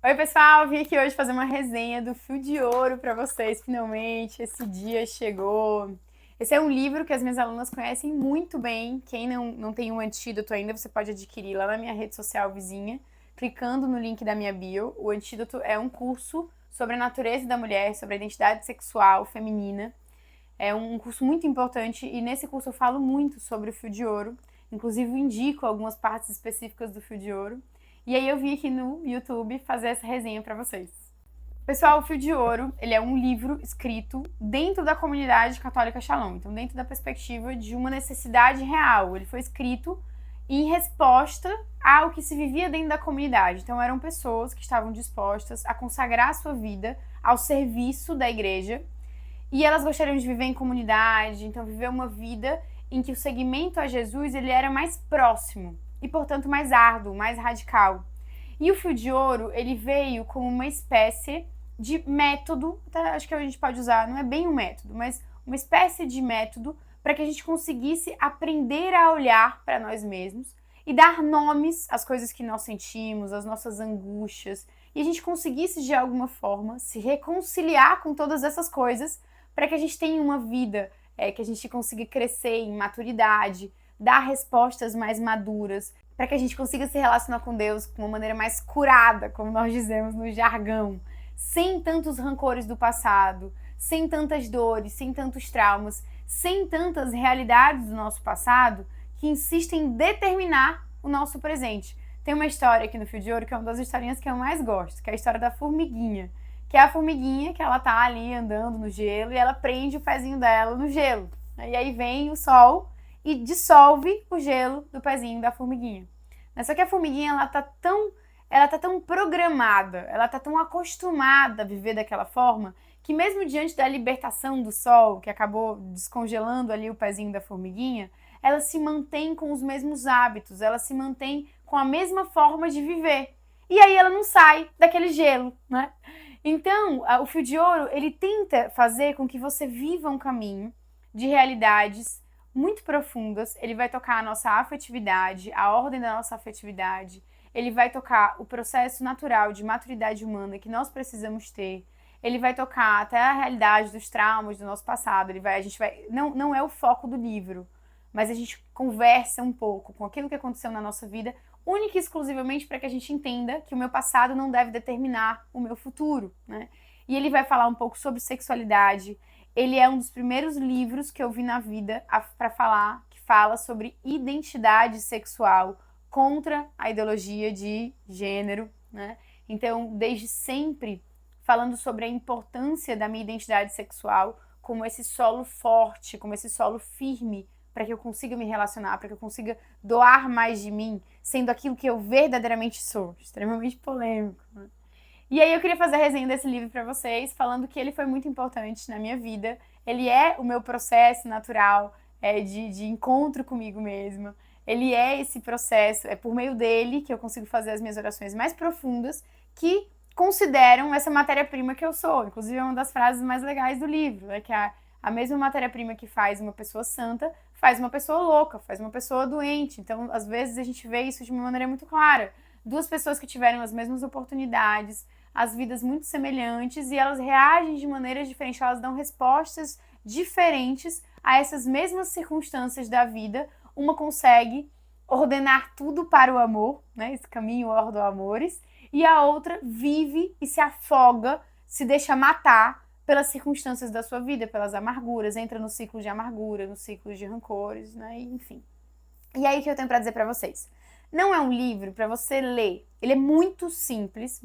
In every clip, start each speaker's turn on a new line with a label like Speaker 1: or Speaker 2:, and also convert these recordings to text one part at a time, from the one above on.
Speaker 1: Oi, pessoal! Vim aqui hoje fazer uma resenha do Fio de Ouro para vocês, finalmente. Esse dia chegou. Esse é um livro que as minhas alunas conhecem muito bem. Quem não tem um antídoto ainda, você pode adquirir lá na minha rede social vizinha, clicando no link da minha bio. O Antídoto é um curso sobre a natureza da mulher, sobre a identidade sexual feminina. É um curso muito importante e nesse curso eu falo muito sobre o Fio de Ouro. Inclusive, indico algumas partes específicas do Fio de Ouro. E aí eu vim aqui no YouTube fazer essa resenha para vocês. Pessoal, o Fio de Ouro, ele é um livro escrito dentro da comunidade católica Shalom, então dentro da perspectiva de uma necessidade real. Ele foi escrito em resposta ao que se vivia dentro da comunidade. Então eram pessoas que estavam dispostas a consagrar a sua vida ao serviço da igreja e elas gostariam de viver em comunidade, então viver uma vida em que o seguimento a Jesus ele era mais próximo e, portanto, mais árduo, mais radical. E o Fio de Ouro, ele veio como uma espécie de método, acho que a gente pode usar, não é bem um método, mas uma espécie de método para que a gente conseguisse aprender a olhar para nós mesmos e dar nomes às coisas que nós sentimos, às nossas angústias, e a gente conseguisse de alguma forma se reconciliar com todas essas coisas para que a gente tenha uma vida que a gente consiga crescer em maturidade, dar respostas mais maduras, para que a gente consiga se relacionar com Deus de uma maneira mais curada, como nós dizemos no jargão, sem tantos rancores do passado, sem tantas dores, sem tantos traumas, sem tantas realidades do nosso passado que insistem em determinar o nosso presente. Tem uma história aqui no Fio de Ouro que é uma das historinhas que eu mais gosto, que é a história da formiguinha, que é a formiguinha que ela tá ali andando no gelo e ela prende o pezinho dela no gelo. E aí vem o sol e dissolve o gelo do pezinho da formiguinha. Só que a formiguinha ela tá tão programada, ela tá tão acostumada a viver daquela forma que mesmo diante da libertação do sol, que acabou descongelando ali o pezinho da formiguinha, ela se mantém com os mesmos hábitos, ela se mantém com a mesma forma de viver. E aí ela não sai daquele gelo, né? Então, o Fio de Ouro, ele tenta fazer com que você viva um caminho de realidades muito profundas. Ele vai tocar a nossa afetividade, a ordem da nossa afetividade. Ele vai tocar o processo natural de maturidade humana que nós precisamos ter. Ele vai tocar até a realidade dos traumas do nosso passado. Não é o foco do livro, mas a gente conversa um pouco com aquilo que aconteceu na nossa vida, única e exclusivamente para que a gente entenda que o meu passado não deve determinar o meu futuro, né? E ele vai falar um pouco sobre sexualidade. Ele é um dos primeiros livros que eu vi na vida para falar, que fala sobre identidade sexual contra a ideologia de gênero, né? Então, desde sempre, falando sobre a importância da minha identidade sexual como esse solo forte, como esse solo firme para que eu consiga me relacionar, para que eu consiga doar mais de mim, sendo aquilo que eu verdadeiramente sou, extremamente polêmico, né? E aí eu queria fazer a resenha desse livro para vocês, falando que ele foi muito importante na minha vida. Ele é o meu processo natural de encontro comigo mesma. Ele é esse processo, é por meio dele que eu consigo fazer as minhas orações mais profundas, que consideram essa matéria-prima que eu sou. Inclusive, é uma das frases mais legais do livro, é que a mesma matéria-prima que faz uma pessoa santa, faz uma pessoa louca, faz uma pessoa doente. Então, às vezes, a gente vê isso de uma maneira muito clara. Duas pessoas que tiveram as mesmas oportunidades, as vidas muito semelhantes, e elas reagem de maneiras diferentes, elas dão respostas diferentes a essas mesmas circunstâncias da vida. Uma consegue ordenar tudo para o amor, né? Esse caminho ordo amores, e a outra vive e se afoga, se deixa matar pelas circunstâncias da sua vida, pelas amarguras, entra no ciclo de amargura, no ciclo de rancores, né? Enfim. E aí o que eu tenho para dizer para vocês? Não é um livro para você ler. Ele é muito simples,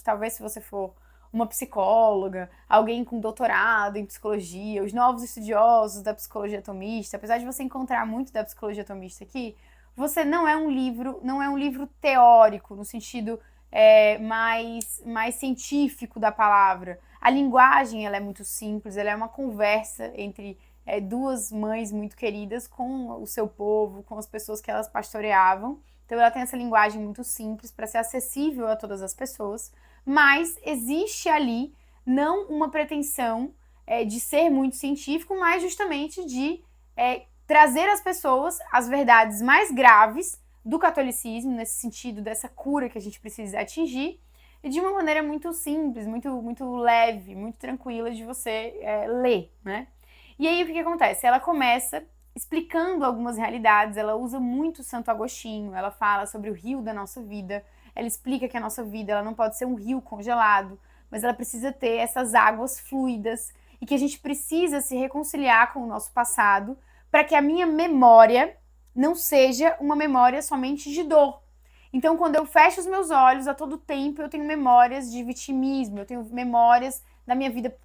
Speaker 1: talvez se você for uma psicóloga, alguém com doutorado em psicologia, os novos estudiosos da psicologia atomista, apesar de você encontrar muito da psicologia atomista aqui, você não é um livro teórico no sentido mais científico da palavra. A linguagem ela é muito simples, ela é uma conversa entre duas mães muito queridas com o seu povo, com as pessoas que elas pastoreavam. Então ela tem essa linguagem muito simples para ser acessível a todas as pessoas, mas existe ali não uma pretensão de ser muito científico, mas justamente de trazer às pessoas as verdades mais graves do catolicismo, nesse sentido dessa cura que a gente precisa atingir, e de uma maneira muito simples, muito leve, muito tranquila de você ler, né? E aí o que acontece? Ela começa explicando algumas realidades, ela usa muito Santo Agostinho, ela fala sobre o rio da nossa vida, ela explica que a nossa vida ela não pode ser um rio congelado, mas ela precisa ter essas águas fluidas e que a gente precisa se reconciliar com o nosso passado para que a minha memória não seja uma memória somente de dor. Então, quando eu fecho os meus olhos a todo tempo, eu tenho memórias de vitimismo, eu tenho memórias da minha vida,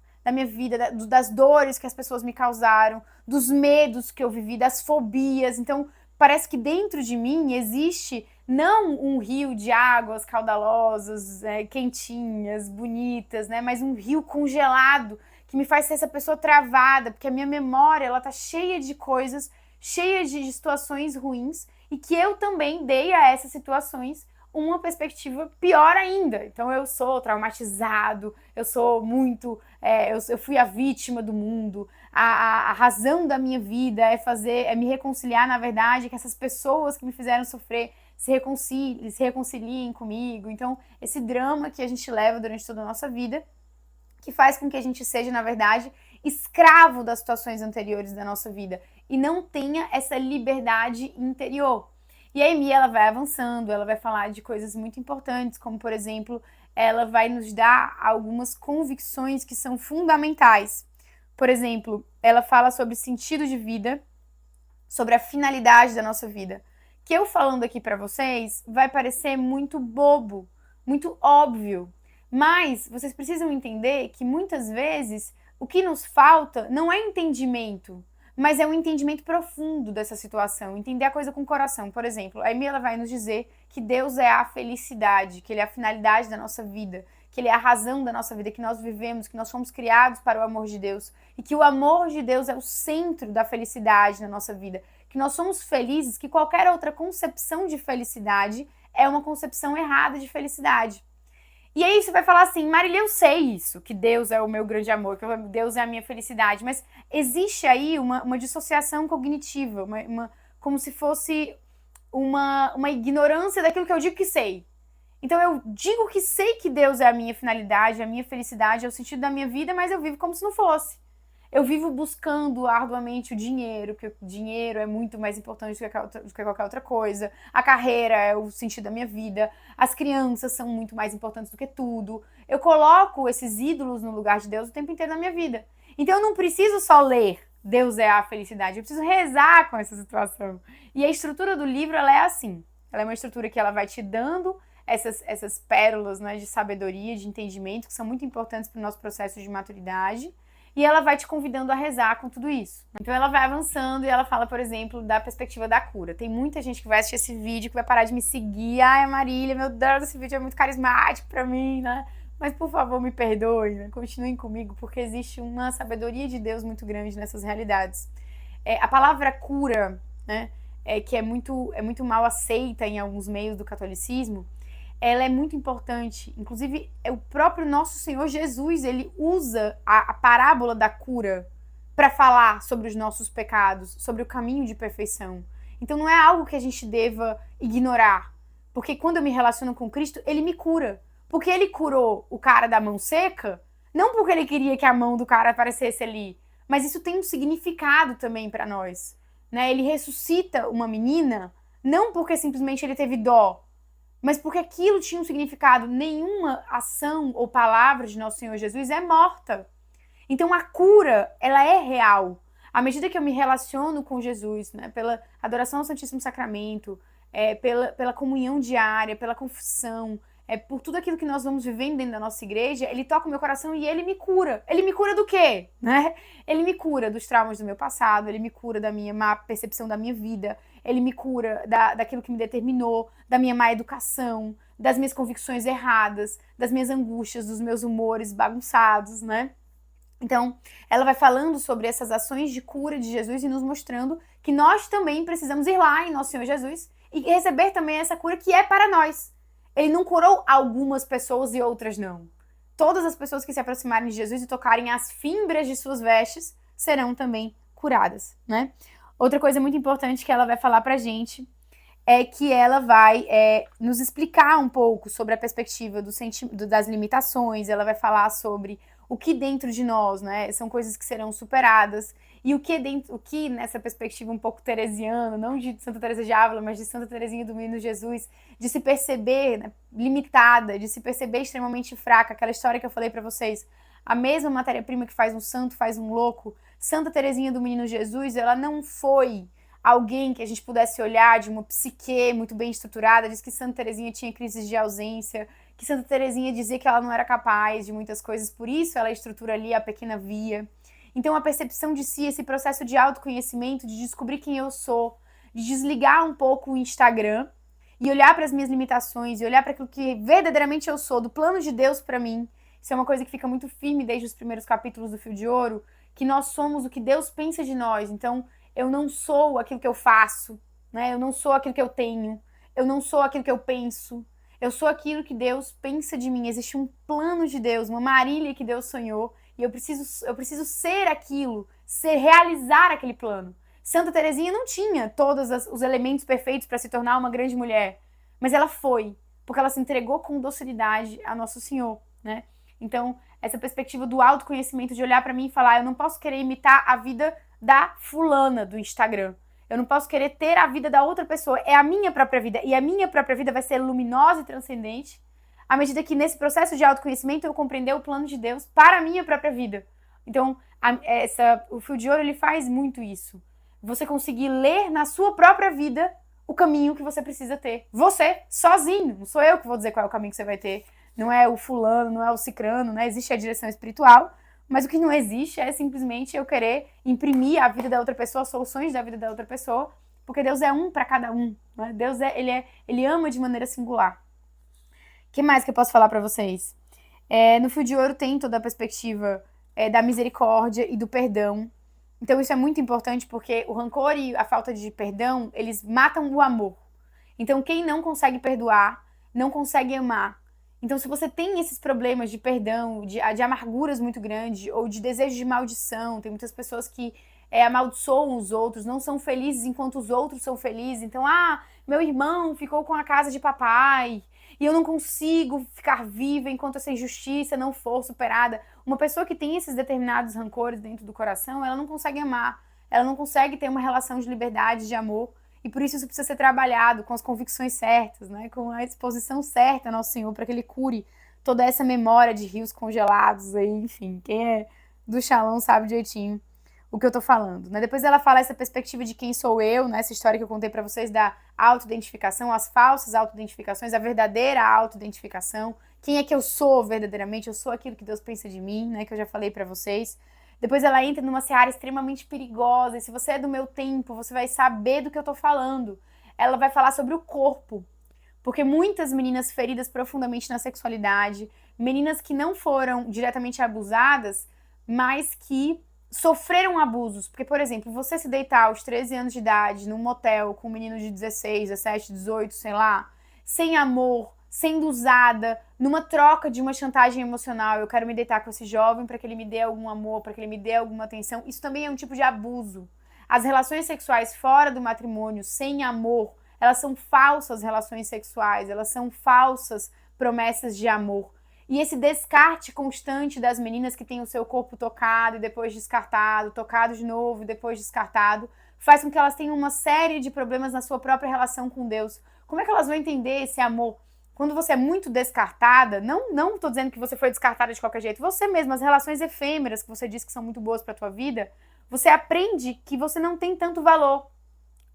Speaker 1: das dores que as pessoas me causaram, dos medos que eu vivi, das fobias. Então, parece que dentro de mim existe não um rio de águas caudalosas, quentinhas, bonitas, né? Mas um rio congelado que me faz ser essa pessoa travada, porque a minha memória ela tá cheia de coisas, cheia de situações ruins e que eu também dei a essas situações uma perspectiva pior ainda. Então eu sou traumatizado, eu sou muito, eu fui a vítima do mundo. A razão da minha vida é me reconciliar, na verdade, que essas pessoas que me fizeram sofrer se reconciliem comigo. Então esse drama que a gente leva durante toda a nossa vida, que faz com que a gente seja, na verdade, escravo das situações anteriores da nossa vida e não tenha essa liberdade interior. E a Amy, ela vai avançando, ela vai falar de coisas muito importantes, como, por exemplo, ela vai nos dar algumas convicções que são fundamentais. Por exemplo, ela fala sobre sentido de vida, sobre a finalidade da nossa vida. Que eu falando aqui para vocês vai parecer muito bobo, muito óbvio, mas vocês precisam entender que muitas vezes o que nos falta não é entendimento, mas é um entendimento profundo dessa situação, entender a coisa com o coração. Por exemplo, a Amy ela vai nos dizer que Deus é a felicidade, que Ele é a finalidade da nossa vida, que Ele é a razão da nossa vida, que nós vivemos, que nós fomos criados para o amor de Deus e que o amor de Deus é o centro da felicidade na nossa vida, que nós somos felizes, que qualquer outra concepção de felicidade é uma concepção errada de felicidade. E aí você vai falar assim, Marília, eu sei isso, que Deus é o meu grande amor, que Deus é a minha felicidade, mas existe aí uma dissociação cognitiva, como se fosse uma ignorância daquilo que eu digo que sei. Então eu digo que sei que Deus é a minha finalidade, a minha felicidade, é o sentido da minha vida, mas eu vivo como se não fosse. Eu vivo buscando arduamente o dinheiro, porque o dinheiro é muito mais importante do que qualquer outra coisa. A carreira é o sentido da minha vida. As crianças são muito mais importantes do que tudo. Eu coloco esses ídolos no lugar de Deus o tempo inteiro na minha vida. Então eu não preciso só ler Deus é a felicidade, eu preciso rezar com essa situação. E a estrutura do livro ela é assim. Ela é uma estrutura que ela vai te dando essas pérolas, né, de sabedoria, de entendimento, que são muito importantes para o nosso processo de maturidade. E ela vai te convidando a rezar com tudo isso. Então ela vai avançando e ela fala, por exemplo, da perspectiva da cura. Tem muita gente que vai assistir esse vídeo, que vai parar de me seguir. Ai, Marília, meu Deus, esse vídeo é muito carismático pra mim, né? Mas por favor, me perdoem, né? Continuem comigo, porque existe uma sabedoria de Deus muito grande nessas realidades. A palavra cura, né, que é muito mal aceita em alguns meios do catolicismo, ela é muito importante. Inclusive, o próprio nosso Senhor Jesus, ele usa a parábola da cura para falar sobre os nossos pecados, sobre o caminho de perfeição. Então não é algo que a gente deva ignorar, porque quando eu me relaciono com Cristo, ele me cura. Porque ele curou o cara da mão seca, não porque ele queria que a mão do cara aparecesse ali, mas isso tem um significado também para nós, né? Ele ressuscita uma menina, não porque simplesmente ele teve dó, mas porque aquilo tinha um significado. Nenhuma ação ou palavra de nosso Senhor Jesus é morta. Então a cura, ela é real. À medida que eu me relaciono com Jesus, né, pela adoração ao Santíssimo Sacramento, pela comunhão diária, pela confissão, por tudo aquilo que nós vamos vivendo dentro da nossa igreja, ele toca o meu coração e ele me cura. Ele me cura do quê? Né? Ele me cura dos traumas do meu passado, ele me cura da minha má percepção da minha vida, ele me cura daquilo que me determinou, da minha má educação, das minhas convicções erradas, das minhas angústias, dos meus humores bagunçados, né? Então, ela vai falando sobre essas ações de cura de Jesus e nos mostrando que nós também precisamos ir lá em nosso Senhor Jesus e receber também essa cura que é para nós. Ele não curou algumas pessoas e outras não. Todas as pessoas que se aproximarem de Jesus e tocarem as fimbras de suas vestes serão também curadas, né? Outra coisa muito importante que ela vai falar pra gente é que ela vai nos explicar um pouco sobre a perspectiva das limitações, ela vai falar sobre o que dentro de nós, né, são coisas que serão superadas, e o que nessa perspectiva um pouco teresiana, não de Santa Teresa de Ávila, mas de Santa Teresinha do Menino Jesus, de se perceber, né, limitada, de se perceber extremamente fraca, aquela história que eu falei para vocês, a mesma matéria-prima que faz um santo faz um louco. Santa Teresinha do Menino Jesus, ela não foi alguém que a gente pudesse olhar de uma psique muito bem estruturada. Diz que Santa Teresinha tinha crises de ausência, que Santa Teresinha dizia que ela não era capaz de muitas coisas, por isso ela estrutura ali a pequena via. Então a percepção de si, esse processo de autoconhecimento, de descobrir quem eu sou, de desligar um pouco o Instagram e olhar para as minhas limitações e olhar para aquilo que verdadeiramente eu sou, do plano de Deus para mim. Isso é uma coisa que fica muito firme desde os primeiros capítulos do Fio de Ouro, que nós somos o que Deus pensa de nós. Então, eu não sou aquilo que eu faço, né? Eu não sou aquilo que eu tenho, eu não sou aquilo que eu penso. Eu sou aquilo que Deus pensa de mim. Existe um plano de Deus, uma Marília que Deus sonhou, e eu preciso ser aquilo, realizar aquele plano. Santa Teresinha não tinha todos os elementos perfeitos para se tornar uma grande mulher, mas ela foi, porque ela se entregou com docilidade a Nosso Senhor, né? Então, essa perspectiva do autoconhecimento, de olhar para mim e falar, eu não posso querer imitar a vida da fulana do Instagram. Eu não posso querer ter a vida da outra pessoa. É a minha própria vida. E a minha própria vida vai ser luminosa e transcendente à medida que nesse processo de autoconhecimento eu compreender o plano de Deus para a minha própria vida. Então, o Fio de Ouro, ele faz muito isso. Você conseguir ler na sua própria vida o caminho que você precisa ter. Você, sozinho. Não sou eu que vou dizer qual é o caminho que você vai ter. Não é o fulano, não é o cicrano, né? Existe a direção espiritual, mas o que não existe é simplesmente eu querer imprimir a vida da outra pessoa, as soluções da vida da outra pessoa, porque Deus é um para cada um, né? Deus ele ama de maneira singular. O que mais que eu posso falar para vocês? No Fio de Ouro tem toda a perspectiva da misericórdia e do perdão. Então isso é muito importante porque o rancor e a falta de perdão, eles matam o amor. Então quem não consegue perdoar, não consegue amar. Então, se você tem esses problemas de perdão, de amarguras muito grandes, ou de desejo de maldição, tem muitas pessoas que amaldiçoam os outros, não são felizes enquanto os outros são felizes. Então, meu irmão ficou com a casa de papai, e eu não consigo ficar viva enquanto essa injustiça não for superada. Uma pessoa que tem esses determinados rancores dentro do coração, ela não consegue amar, ela não consegue ter uma relação de liberdade, de amor. E por isso precisa ser trabalhado com as convicções certas, né? Com a disposição certa ao Nosso Senhor, para que Ele cure toda essa memória de rios congelados, aí, enfim, quem é do Shalom sabe direitinho o que eu tô falando, né? Depois ela fala essa perspectiva de quem sou eu, né? Essa história que eu contei para vocês da autoidentificação, as falsas autoidentificações, a verdadeira autoidentificação. Quem é que eu sou verdadeiramente? Eu sou aquilo que Deus pensa de mim, né? Que eu já falei para vocês. Depois ela entra numa seara extremamente perigosa, e se você é do meu tempo, você vai saber do que eu tô falando. Ela vai falar sobre o corpo, porque muitas meninas feridas profundamente na sexualidade, meninas que não foram diretamente abusadas, mas que sofreram abusos. Porque, por exemplo, você se deitar aos 13 anos de idade num motel com um menino de 16, 17, 18, sei lá, sem amor, sendo usada, numa troca de uma chantagem emocional, eu quero me deitar com esse jovem para que ele me dê algum amor, para que ele me dê alguma atenção, isso também é um tipo de abuso. As relações sexuais fora do matrimônio, sem amor, elas são falsas relações sexuais, elas são falsas promessas de amor. E esse descarte constante das meninas que têm o seu corpo tocado e depois descartado, tocado de novo e depois descartado, faz com que elas tenham uma série de problemas na sua própria relação com Deus. Como é que elas vão entender esse amor? Quando você é muito descartada, não tô dizendo que você foi descartada de qualquer jeito, você mesma, as relações efêmeras que você diz que são muito boas pra tua vida, você aprende que você não tem tanto valor.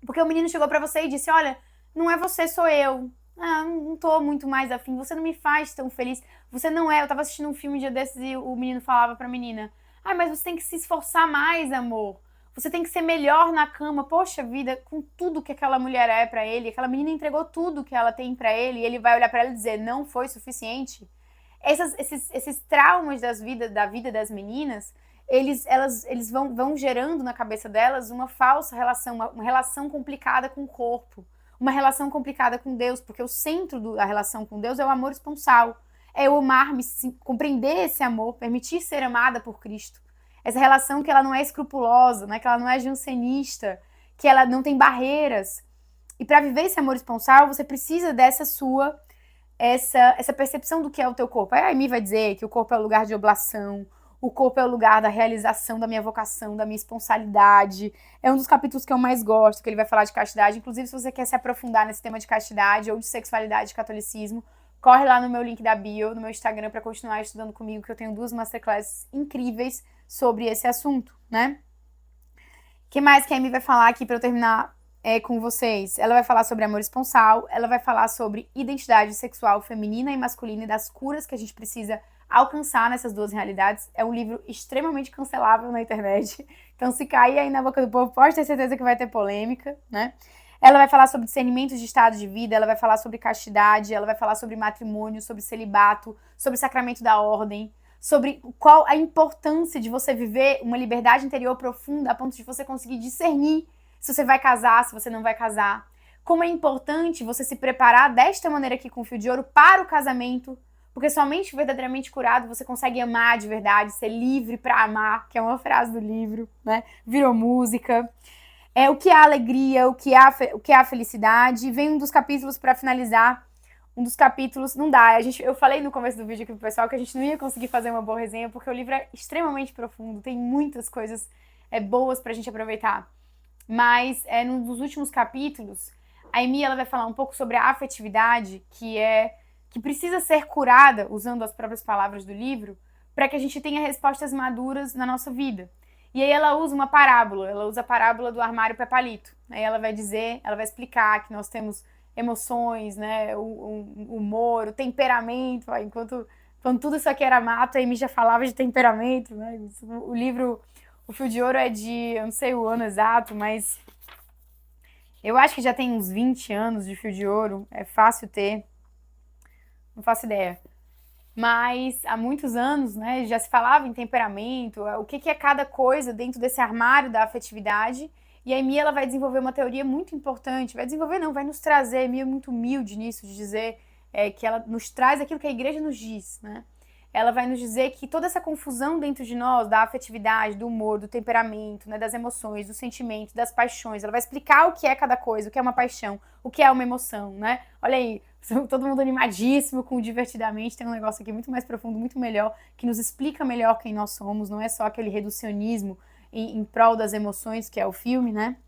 Speaker 1: Porque o menino chegou pra você e disse, olha, não é você, sou eu. Não tô muito mais afim, você não me faz tão feliz. Você não é, eu tava assistindo um filme um dia desses e o menino falava pra menina, mas você tem que se esforçar mais, amor. Você tem que ser melhor na cama. Poxa vida, com tudo que aquela mulher é pra ele, aquela menina entregou tudo que ela tem pra ele, e ele vai olhar pra ela e dizer, não foi suficiente. Esses traumas da vida das meninas, eles vão gerando na cabeça delas uma falsa relação, uma relação complicada com o corpo, uma relação complicada com Deus, porque o centro da relação com Deus é o amor esponsal, é eu amar-me, compreender esse amor, permitir ser amada por Cristo. Essa relação que ela não é escrupulosa, né? Que ela não é jansenista, que ela não tem barreiras. E para viver esse amor esponsal, você precisa dessa sua, essa percepção do que é o teu corpo. Aí a Amy vai dizer que o corpo é o lugar de oblação, o corpo é o lugar da realização da minha vocação, da minha esponsalidade. É um dos capítulos que eu mais gosto, que ele vai falar de castidade. Inclusive, se você quer se aprofundar nesse tema de castidade ou de sexualidade e catolicismo, corre lá no meu link da bio, no meu Instagram, para continuar estudando comigo, que eu tenho 2 masterclasses incríveis sobre esse assunto, né? O que mais que a Amy vai falar aqui para eu terminar com vocês? Ela vai falar sobre amor esponsal, ela vai falar sobre identidade sexual feminina e masculina e das curas que a gente precisa alcançar nessas 2 realidades. É um livro extremamente cancelável na internet, então se cair aí na boca do povo, pode ter certeza que vai ter polêmica, né? Ela vai falar sobre discernimento de estado de vida, ela vai falar sobre castidade, ela vai falar sobre matrimônio, sobre celibato, sobre sacramento da ordem, sobre qual a importância de você viver uma liberdade interior profunda a ponto de você conseguir discernir se você vai casar, se você não vai casar. Como é importante você se preparar desta maneira aqui com o fio de ouro para o casamento, porque somente verdadeiramente curado você consegue amar de verdade, ser livre para amar, que é uma frase do livro, né? Virou música. O que é a alegria, o que é a felicidade. Vem um dos capítulos para finalizar. Um dos capítulos, não dá. Eu falei no começo do vídeo aqui pro pessoal que a gente não ia conseguir fazer uma boa resenha, porque o livro é extremamente profundo, tem muitas coisas boas pra gente aproveitar. Mas, num dos últimos capítulos, a Amy ela vai falar um pouco sobre a afetividade, que precisa ser curada, usando as próprias palavras do livro, para que a gente tenha respostas maduras na nossa vida. E aí ela usa uma parábola, ela usa a parábola do armário Pé Palito. Aí ela vai dizer, ela vai explicar que nós temos emoções, né, o humor, o temperamento, enquanto quando tudo isso aqui era mato, a Amy já falava de temperamento, né, o livro, o Fio de Ouro é de, eu não sei o ano exato, mas eu acho que já tem uns 20 anos de Fio de Ouro, é fácil ter, não faço ideia. Mas há muitos anos, né, já se falava em temperamento, o que é cada coisa dentro desse armário da afetividade. E a Amy ela vai desenvolver uma teoria muito importante, vai desenvolver não, vai nos trazer, a Amy é muito humilde nisso, de dizer que ela nos traz aquilo que a igreja nos diz, né? Ela vai nos dizer que toda essa confusão dentro de nós, da afetividade, do humor, do temperamento, né, das emoções, dos sentimentos, das paixões, ela vai explicar o que é cada coisa, o que é uma paixão, o que é uma emoção, né? Olha aí, todo mundo animadíssimo, com Divertidamente, tem um negócio aqui muito mais profundo, muito melhor, que nos explica melhor quem nós somos, não é só aquele reducionismo em prol das emoções, que é o filme, né?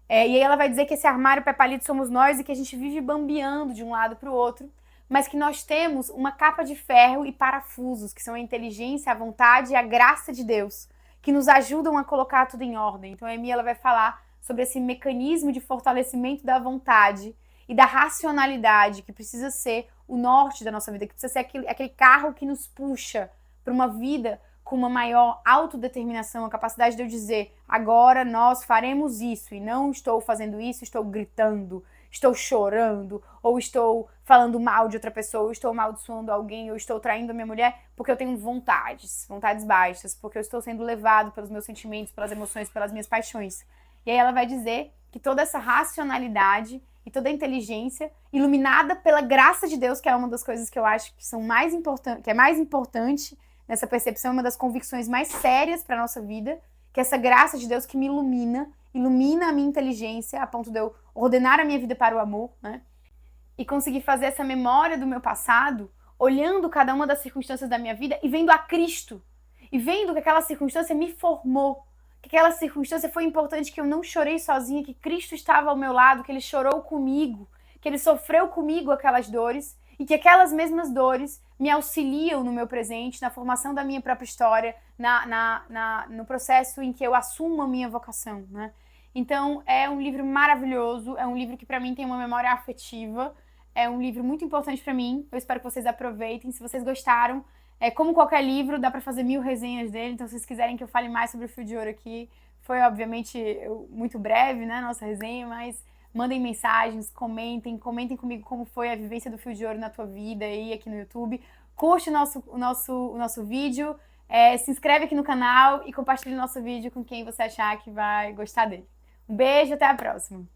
Speaker 1: E aí ela vai dizer que esse armário Pé Palito somos nós e que a gente vive bambeando de um lado para o outro, mas que nós temos uma capa de ferro e parafusos, que são a inteligência, a vontade e a graça de Deus, que nos ajudam a colocar tudo em ordem. Então a Amy ela vai falar sobre esse mecanismo de fortalecimento da vontade e da racionalidade, que precisa ser o norte da nossa vida, que precisa ser aquele carro que nos puxa para uma vida com uma maior autodeterminação, a capacidade de eu dizer, agora nós faremos isso, e não estou fazendo isso, estou gritando, estou chorando, ou estou falando mal de outra pessoa, ou estou amaldiçoando alguém, ou estou traindo a minha mulher, porque eu tenho vontades baixas, porque eu estou sendo levado pelos meus sentimentos, pelas emoções, pelas minhas paixões. E aí ela vai dizer que toda essa racionalidade e toda a inteligência, iluminada pela graça de Deus, que é uma das coisas que eu acho que são mais importantes, que é mais importante nessa percepção, uma das convicções mais sérias para a nossa vida, que é essa graça de Deus que me ilumina a minha inteligência a ponto de eu ordenar a minha vida para o amor, né? E conseguir fazer essa memória do meu passado, olhando cada uma das circunstâncias da minha vida e vendo a Cristo. E vendo que aquela circunstância me formou, que aquela circunstância foi importante, que eu não chorei sozinha, que Cristo estava ao meu lado, que Ele chorou comigo, que Ele sofreu comigo aquelas dores e que aquelas mesmas dores me auxiliam no meu presente, na formação da minha própria história, no processo em que eu assumo a minha vocação, né? Então, é um livro maravilhoso, é um livro que para mim tem uma memória afetiva, é um livro muito importante para mim, eu espero que vocês aproveitem. Se vocês gostaram, como qualquer livro, dá para fazer 1000 resenhas dele, então se vocês quiserem que eu fale mais sobre o Fio de Ouro aqui, foi obviamente muito breve, né, nossa resenha, mas mandem mensagens, comentem comigo como foi a vivência do Fio de Ouro na tua vida aí aqui no YouTube, curte o nosso vídeo, se inscreve aqui no canal e compartilhe o nosso vídeo com quem você achar que vai gostar dele. Um beijo, até a próxima!